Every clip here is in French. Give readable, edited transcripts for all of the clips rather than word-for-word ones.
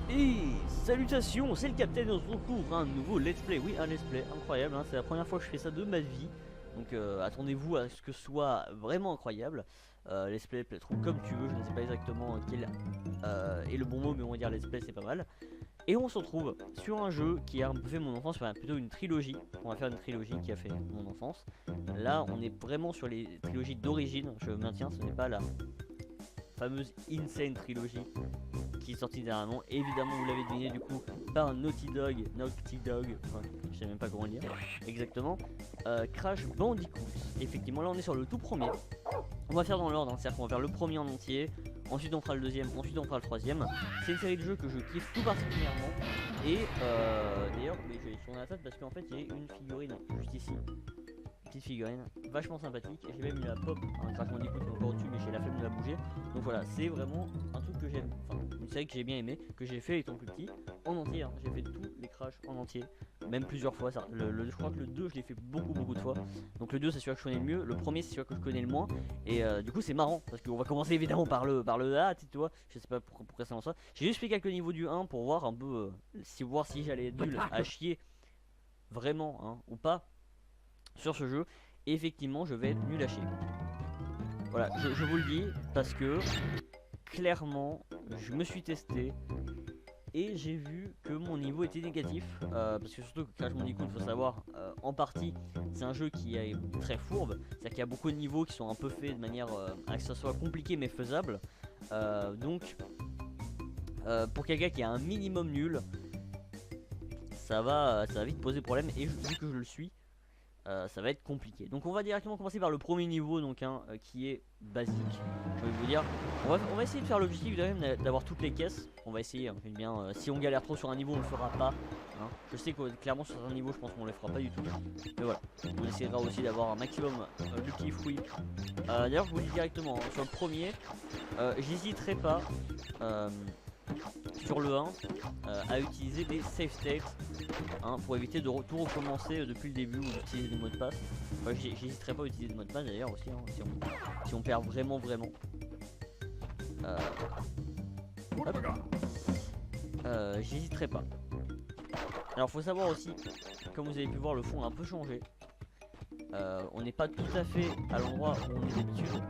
Et salutations, c'est le Capitaine et on se retrouve pour un nouveau let's play. Oui, un let's play incroyable, hein. C'est la première fois que je fais ça de ma vie. Donc attendez-vous à ce que ce soit vraiment incroyable. Let's play, playthrough comme tu veux, je ne sais pas exactement quel est le bon mot, mais on va dire let's play, c'est pas mal. Et on se retrouve sur un jeu qui a un peu fait mon enfance, enfin plutôt une trilogie. On va faire une trilogie qui a fait mon enfance. Là, on est vraiment sur les trilogies d'origine, je maintiens, ce n'est pas la fameuse Insane trilogie qui est sortie dernièrement. Évidemment, vous l'avez deviné du coup par Naughty Dog, enfin, je sais même pas comment le dire exactement. Crash Bandicoot. Effectivement, là on est sur le tout premier. On va faire dans l'ordre, hein, c'est-à-dire qu'on va faire le premier en entier, ensuite on fera le deuxième, ensuite on fera le troisième. C'est une série de jeux que je kiffe tout particulièrement. Et d'ailleurs, je vais tourner la tête parce qu'en fait il y a une figurine juste ici. Petite figurine, vachement sympathique. J'ai même eu la pop, un Crash Bandicoot qui est encore au-dessus, mais j'ai la flemme de la bouger. Donc voilà, c'est vraiment un truc que j'aime, enfin une série que j'ai bien aimé, que j'ai fait étant plus petit, en entier, hein. J'ai fait tous les Crash en entier, même plusieurs fois. Ça. Je crois que le 2 je l'ai fait beaucoup de fois. Donc le 2 c'est celui que je connais le mieux, le premier c'est celui que je connais le moins. Et du coup c'est marrant, parce qu'on va commencer évidemment par le A, tu vois, je sais pas pourquoi ça en soit. J'ai juste fait quelques niveaux du 1 pour voir un peu, voir si j'allais être nul à chier, vraiment, hein, ou pas sur ce jeu. Et effectivement je vais être nul à chier. Voilà, je vous le dis parce que clairement je me suis testé et j'ai vu que mon niveau était négatif, parce que surtout que Crash Bandicoot, il faut savoir, en partie c'est un jeu qui est très fourbe, c'est-à-dire qu'il y a beaucoup de niveaux qui sont un peu faits de manière à que ça soit compliqué mais faisable. Donc pour quelqu'un qui a un minimum nul, ça va vite poser problème, et vu que je le suis, ça va être compliqué. Donc on va directement commencer par le premier niveau, donc qui est basique. Je vais vous dire, on va essayer de faire l'objectif d'avoir toutes les caisses. On va essayer, hein, bien. Si on galère trop sur un niveau, on le fera pas, hein. Je sais que clairement sur un niveau, je pense qu'on le fera pas du tout. Mais voilà, on essaiera aussi d'avoir un maximum de kiff, oui. D'ailleurs, je vous dis directement, hein, sur le premier, j'hésiterai pas. Sur le 1 à utiliser des save states, hein, pour éviter de tout recommencer depuis le début ou d'utiliser des mots de passe. Enfin, j'hésiterai pas à utiliser des mots de passe d'ailleurs aussi, hein, si on perd vraiment. J'hésiterai pas. Alors faut savoir aussi, comme vous avez pu voir, le fond a un peu changé. On n'est pas tout à fait à l'endroit où on est d'habitude.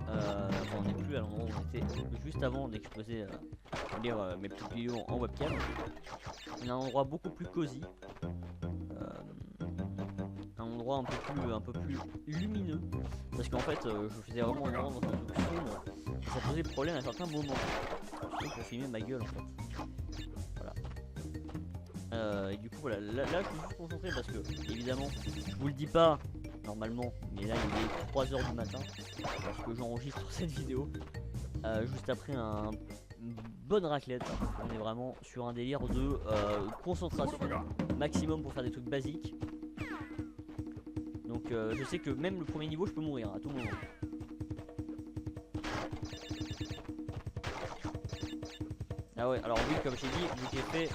Enfin, on n'est plus à l'endroit où on était juste avant dès que je faisais mes petites vidéos en webcam. On a un endroit beaucoup plus cosy, un endroit un peu plus lumineux, parce qu'en fait je faisais vraiment un endroit dans un truc sombre et ça posait problème à certains moments, surtout pour filmer ma gueule en fait. Voilà. Et du coup voilà, là je suis juste concentré parce que évidemment je vous le dis pas normalement, mais là il est 3h du matin lorsque j'enregistre cette vidéo, juste après une bonne raclette. On est vraiment sur un délire de concentration maximum pour faire des trucs basiques. Donc je sais que même le premier niveau je peux mourir à tout moment. Ah ouais, alors oui, comme j'ai dit, vu que j'ai fait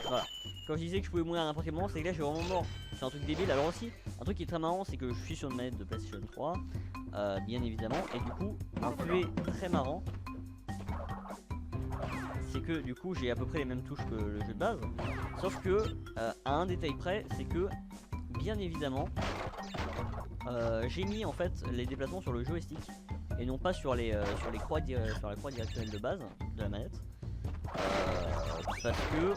voilà. Quand je disais que je pouvais mourir à n'importe quel moment, c'est que là je suis vraiment mort. C'est un truc débile. Alors aussi, un truc qui est très marrant, c'est que je suis sur une manette de PlayStation 3, bien évidemment, et du coup, un fait très marrant, c'est que du coup j'ai à peu près les mêmes touches que le jeu de base, sauf que à un détail près, c'est que bien évidemment j'ai mis en fait les déplacements sur le joystick et non pas sur les croix directionnelles de base de la manette, parce que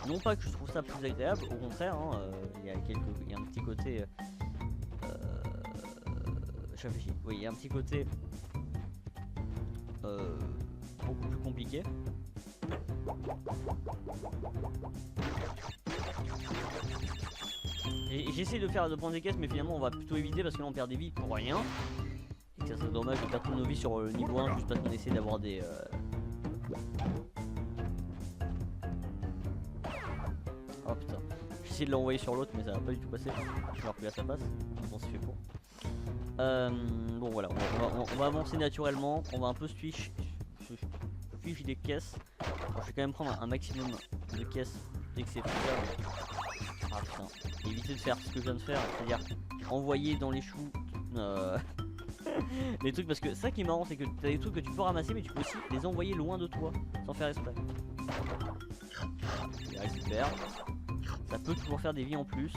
non pas que je trouve ça plus agréable, au contraire, hein, il y a un petit côté je réfléchis, oui, il y a un petit côté beaucoup plus compliqué. J'essaie de faire de prendre des caisses, mais finalement on va plutôt éviter parce que là on perd des vies pour rien. Et que ça serait dommage de perdre toutes nos vies sur le niveau 1 juste parce qu'on essaie d'avoir des oh putain, j'ai essayé de l'envoyer sur l'autre mais ça va pas du tout passer. Alors que là ça passe, on se fait pour. Bon voilà, on va avancer naturellement, on va un peu switch des caisses. Alors, je vais quand même prendre un maximum de caisses dès que c'est faisable. Ah putain, éviter de faire ce que je viens de faire, c'est-à-dire envoyer dans les choux Les trucs, parce que ça qui est marrant, c'est que t'as des trucs que tu peux ramasser, mais tu peux aussi les envoyer loin de toi, sans faire exprès. Ouais, super. Ça peut toujours faire des vies en plus.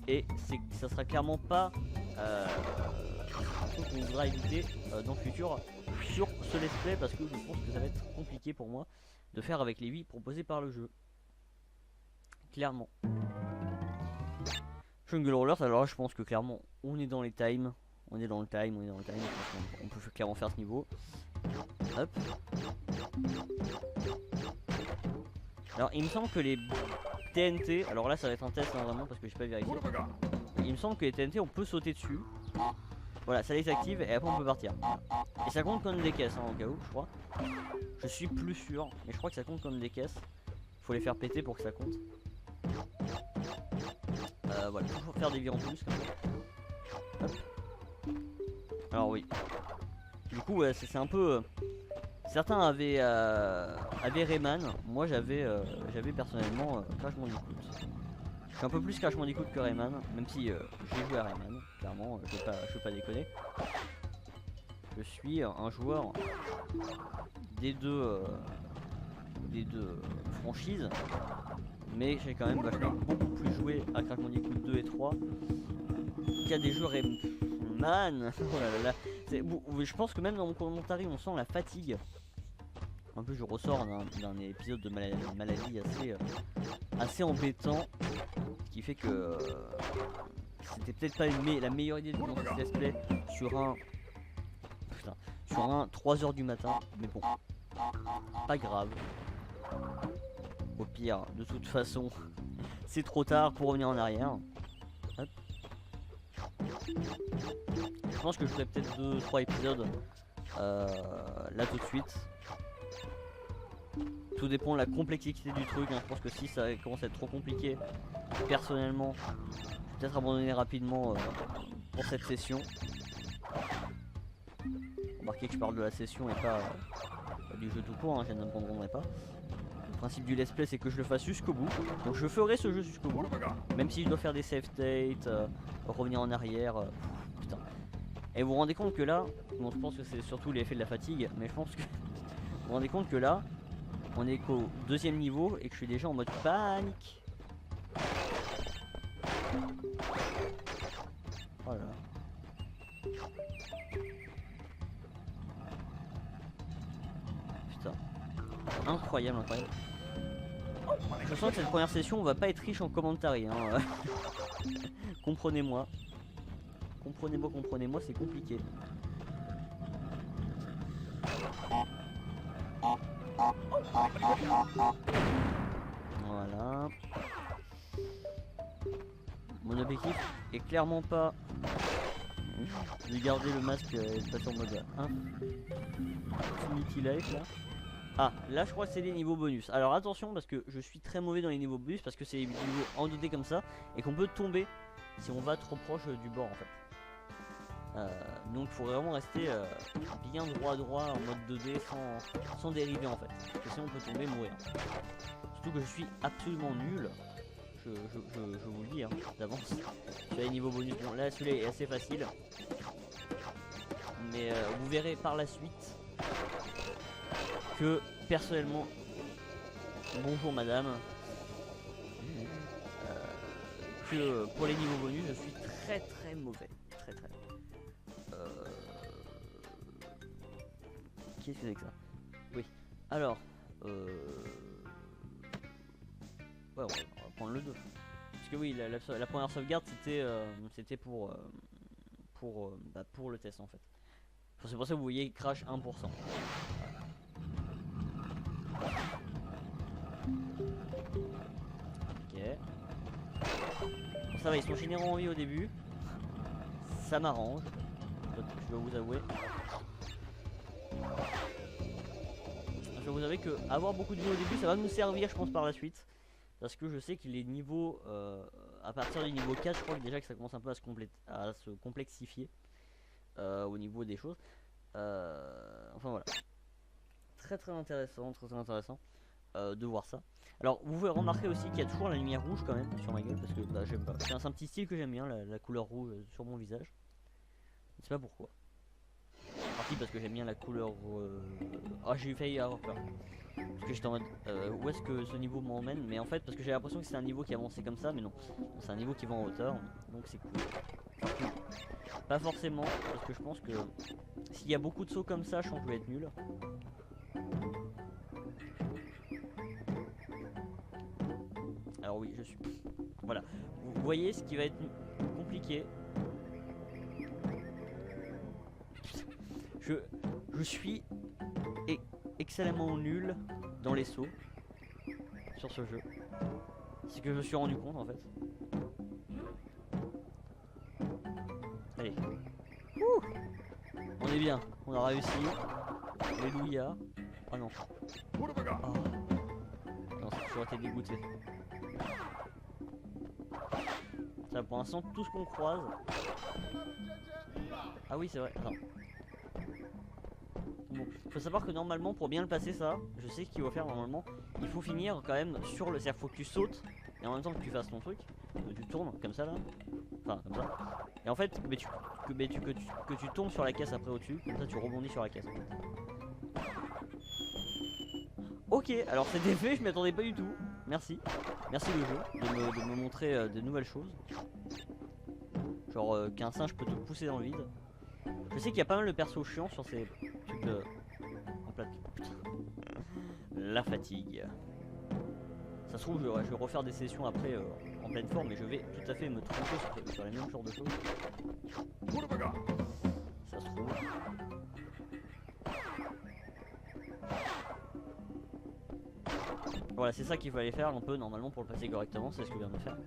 Et ça sera clairement pas ce qu'on voudra éviter dans le futur sur ce let's play, parce que je pense que ça va être compliqué pour moi de faire avec les vies proposées par le jeu. Clairement. Jungle Rollers, alors là je pense que clairement on est dans les times. On est dans le time, on peut clairement faire ce niveau. Hop. Alors il me semble que les TNT, alors là ça va être un test hein, vraiment parce que j'ai pas vérifié. Il me semble que les TNT on peut sauter dessus. Voilà, ça les active et après on peut partir. Et ça compte comme des caisses hein, au cas où, je crois. Je suis plus sûr, mais je crois que ça compte comme des caisses. Faut les faire péter pour que ça compte. Voilà, toujours faire des vies en plus comme ça. Hop. Alors oui. Du coup ouais, c'est un peu... certains avaient Rayman. Moi j'avais personnellement Crash Bandicoot. Je suis un peu plus Crash Bandicoot que Rayman. Même si j'ai joué à Rayman. Clairement, je vais pas déconner. Je suis un joueur des deux franchises. Mais j'ai quand même vachement beaucoup plus joué à Crash Bandicoot 2 et 3 qu'à des jeux Rayman. Oh là là. Je pense que même dans mon commentaire on sent la fatigue. Un peu je ressors d'un épisode de maladie assez embêtant. Ce qui fait que c'était peut-être pas la meilleure idée de lancer ce let's play sur un 3h du matin. Mais bon, pas grave. Au pire, de toute façon, c'est trop tard pour revenir en arrière. Hop. Je pense que je ferai peut-être 2-3 épisodes là tout de suite. Tout dépend de la complexité du truc. Hein. Je pense que si ça commence à être trop compliqué, personnellement, je vais peut-être abandonner rapidement pour cette session. Remarquez que je parle de la session et pas du jeu tout court, hein, je n'abandonnerai pas. Le principe du let's play c'est que je le fasse jusqu'au bout. Donc je ferai ce jeu jusqu'au bout. Même si je dois faire des save states, revenir en arrière. Putain. Et vous vous rendez compte que là, bon, je pense que c'est surtout l'effet de la fatigue, mais je pense que vous vous rendez compte que là, on est qu'au 2e niveau et que je suis déjà en mode panique. Oh là là. Putain. Incroyable, incroyable. Je sens que cette première session on va pas être riche en commentaires hein. Comprenez-moi. Comprenez-moi, c'est compliqué. Voilà. Mon objectif est clairement pas de garder le masque et de passer en mode Infinity Life là. Ah, là je crois que c'est des niveaux bonus. Alors attention parce que je suis très mauvais dans les niveaux bonus parce que c'est des niveaux endottés comme ça et qu'on peut tomber si on va trop proche du bord en fait. Donc il faut vraiment rester bien droit en mode 2D sans dériver en fait. Parce que sinon on peut tomber et mourir. Surtout que je suis absolument nul. Je vous le dis hein, d'avance. Sur les niveaux bonus. Bon là celui-là est assez facile. Mais vous verrez par la suite que personnellement, bonjour madame, que pour les niveaux bonus je suis très mauvais. Très. Qu'est-ce que c'est que ça? Oui. Alors, ouais, on va prendre le 2. Parce que oui, la première sauvegarde c'était pour le test en fait. C'est pour ça que vous voyez crash 1%. Ok. Bon, ça va, ils sont généraux en vie au début. Ça m'arrange. Je dois vous avouer. Je dois vous avouer que avoir beaucoup de vie au début, ça va nous servir, je pense, par la suite. Parce que je sais que les niveaux, à partir du niveau 4, je crois que déjà que ça commence un peu à se complexifier au niveau des choses. Enfin voilà. Très intéressant, de voir ça. Alors vous pouvez remarquer aussi qu'il y a toujours la lumière rouge quand même sur ma gueule parce que bah, j'aime pas. C'est un petit style que j'aime bien, la couleur rouge sur mon visage. Je sais pas pourquoi. parti parce que j'aime bien la couleur. Ah, j'ai failli avoir peur. Parce que j'étais en mode où est-ce que ce niveau m'emmène, mais en fait parce que j'ai l'impression que c'est un niveau qui avançait comme ça, mais non, c'est un niveau qui va en hauteur, donc c'est cool. Enfin, cool. Pas forcément, parce que je pense que s'il y a beaucoup de sauts comme ça, je pense que je vais être nul. Alors oui, je suis... Voilà, vous voyez ce qui va être compliqué. Je suis excellemment nul dans les sauts sur ce jeu. C'est ce que je me suis rendu compte en fait. Allez. Ouh, on est bien, on a réussi. Alléluia. Oh non. Oh. Non, ça a toujours été dégoûté. Ça pour l'instant tout ce qu'on croise. Ah oui c'est vrai, attends. Bon, faut savoir que normalement pour bien le passer ça, je sais ce qu'il faut faire normalement. Il faut finir quand même sur le... C'est-à-dire faut que tu sautes et en même temps que tu fasses ton truc, que tu tournes comme ça là. Enfin comme ça. Et en fait que tu tombes sur la caisse après au-dessus, comme ça tu rebondis sur la caisse en fait. Ok, alors c'était fait, je m'y attendais pas du tout. Merci. Merci le jeu de me montrer de nouvelles choses. Genre qu'un singe peut te pousser dans le vide. Je sais qu'il y a pas mal de persos chiants sur ces trucs de... en plate. La fatigue. Ça se trouve je vais refaire des sessions après en pleine forme, mais je vais tout à fait me tromper sur les mêmes genres de choses. Ça se trouve. Voilà, c'est ça qu'il fallait faire un peu normalement pour le passer correctement, c'est ce que je viens de faire.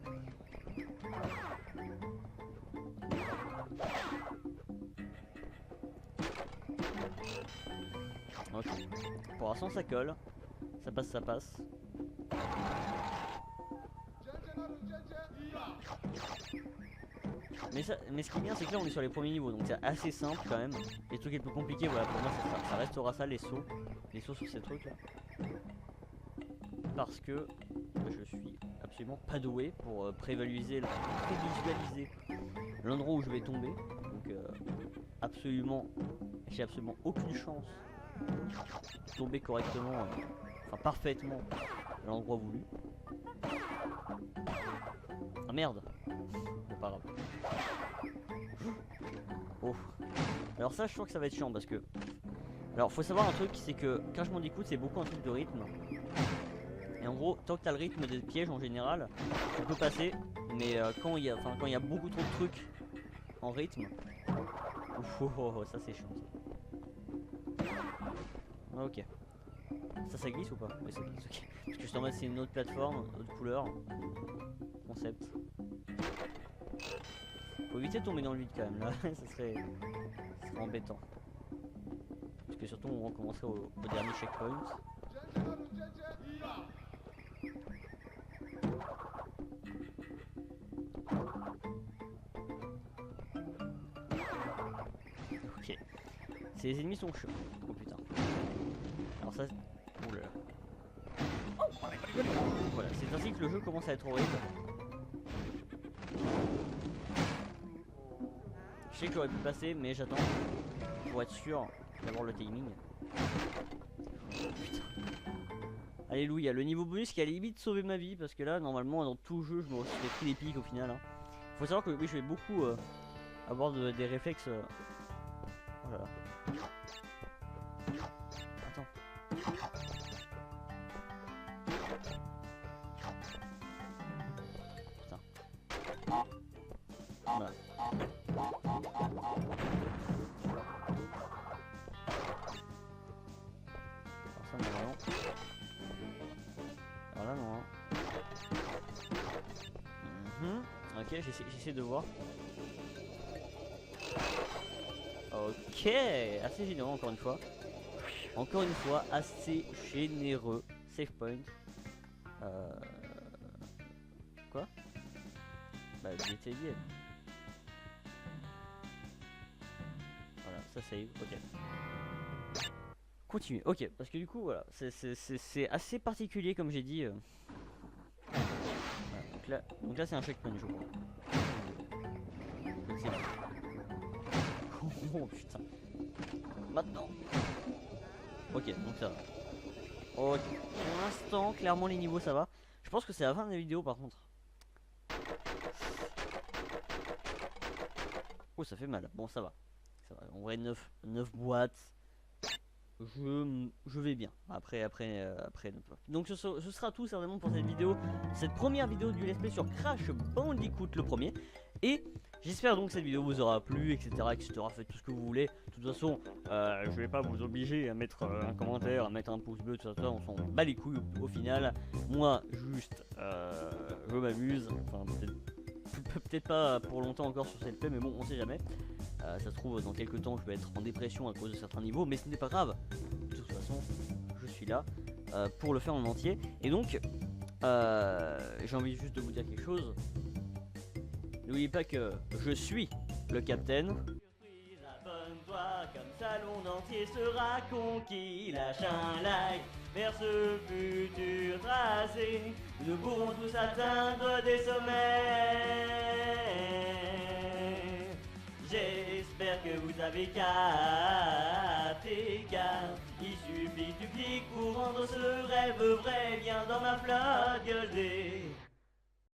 Ok. Pour l'instant ça colle. Ça passe, ça passe. Mais ce qui est bien c'est que là on est sur les premiers niveaux, donc c'est assez simple quand même. Les trucs les plus compliqués, voilà, pour moi ça restera ça, les sauts. Les sauts sur ces trucs là. Parce que je suis absolument pas doué pour prévisualiser l'endroit où je vais tomber. Donc absolument, j'ai absolument aucune chance de tomber correctement, enfin parfaitement à l'endroit voulu. Ah merde, c'est pas grave. Oh. Alors ça je trouve que ça va être chiant parce que... Alors faut savoir un truc, c'est que Crash Bandicoot c'est beaucoup un truc de rythme. Et en gros, tant que t'as le rythme des pièges en général, tu peux passer. Mais quand il y a beaucoup trop de trucs en rythme, ouf, ça c'est chiant ça. Ah, ok. Ça glisse ou pas? Oui ça glisse, ok. Parce que justement c'est une autre plateforme, autre couleur. Concept. Faut éviter de tomber dans le vide quand même là, ça serait embêtant. Parce que surtout on va recommencer au dernier checkpoint. Ok. Ces ennemis sont chauds. Oh putain. Alors ça... Oula. Voilà, c'est ainsi que le jeu commence à être horrible. Je sais que j'aurais pu passer, mais j'attends pour être sûr d'avoir le timing. Putain. Alléluia, le niveau bonus qui a limite sauvé ma vie, parce que là, normalement, dans tout jeu, je me suis pris des pics au final. Hein. Faut savoir que oui, je vais beaucoup avoir des réflexes. Oh là là. Attends. Putain. Voilà. Alors là non. Ok, j'essaie de voir. Ok, assez généreux encore une fois. Encore une fois, assez généreux. Save point. Quoi? Bah, j'étais lié. Voilà, ça save, ok. Continuer, ok, parce que du coup, voilà, c'est assez particulier comme j'ai dit. Voilà, donc là c'est un checkpoint, je crois. Oh putain. maintenant. Ok, donc ça va. Ok, pour l'instant, clairement les niveaux ça va. Je pense que c'est la fin de la vidéo par contre. Oh, ça fait mal. Bon, ça va. Ça va. En vrai, 9 boîtes. Je vais bien. Après. Donc, ce sera tout certainement pour cette vidéo. Cette première vidéo du let's play sur Crash Bandicoot, le premier. Et j'espère donc que cette vidéo vous aura plu, etc. Faites tout ce que vous voulez. De toute façon, je vais pas vous obliger à mettre un commentaire, à mettre un pouce bleu, tout ça. On s'en bat les couilles au final. Moi, juste, je m'amuse. Enfin, peut-être pas pour longtemps encore sur cette paix, mais bon, on sait jamais. Ça se trouve, dans quelques temps, je vais être en dépression à cause de certains niveaux, mais ce n'est pas grave. De toute façon, je suis là pour le faire en entier. Et donc, j'ai envie juste de vous dire quelque chose. N'oubliez pas que je suis le capitaine. Abonne-toi, comme ça le monde entier sera conquis. Lâche un like vers ce futur tracé. Nous pourrons tous atteindre des sommets. J'espère que vous avez capté, car il suffit du clic pour rendre ce rêve vrai. Viens dans ma flotte gueule.